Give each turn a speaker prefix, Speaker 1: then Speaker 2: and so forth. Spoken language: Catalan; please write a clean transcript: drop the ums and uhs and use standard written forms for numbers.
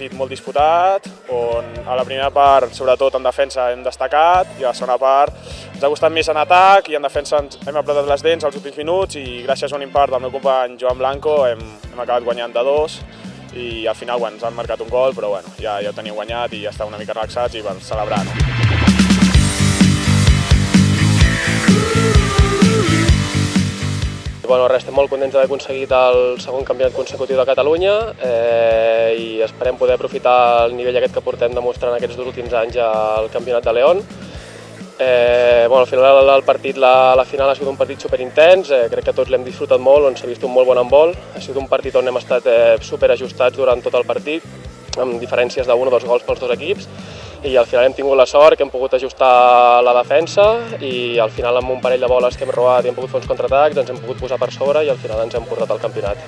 Speaker 1: partit molt disputat, on a la primera part, sobretot en defensa, hem destacat, i a la segona part ens ha costat més en atac i en defensa hem apretat les dents als últims minuts i gràcies a un impart del meu company Joan Blanco hem acabat guanyant de 2 i al final ens han marcat un gol, però bueno, ja ho teníem guanyat i ja estàvem una mica relaxats i per celebrar.
Speaker 2: Bueno, estem molt contents d'haver aconseguit el segon campionat consecutiu de Catalunya i esperem poder aprofitar el nivell aquest que portem demostrant aquests 2 últims anys al Campionat de León. Al final del partit, la final ha sigut un partit superintens, crec que tots l'hem disfrutat molt, on s'ha vist un molt bon handbol. Ha sigut un partit on hem estat superajustats durant tot el partit, amb diferències d'1 o 2 gols pels 2 equips, i al final hem tingut la sort que hem pogut ajustar la defensa i al final amb un parell de boles que hem robat i hem pogut fer uns contraatacs ens hem pogut posar per sobre i al final ens hem portat al campionat.